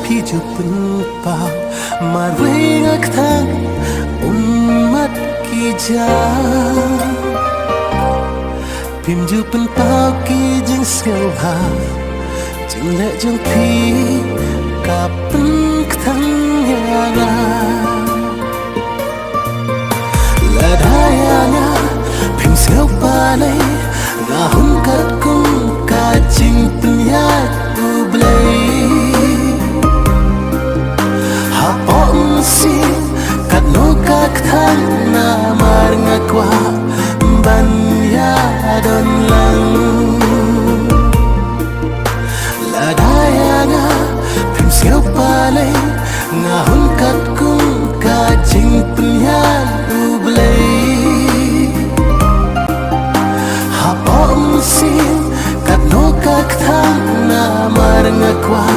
Pijupin pau marwingak thang umat kijang Pimjupin pau ki jing sel ha jing le jong pi kapen thang yana ladayana pim sel palai ngahun kat kung ka jing penyat ublai si kat no kak thang na mar ngakwa ban ya don lang la daya nga pim siêu palai ngahun kat kung ka jing penyan ublai ha pom si kat no kak thang na mar ngakwa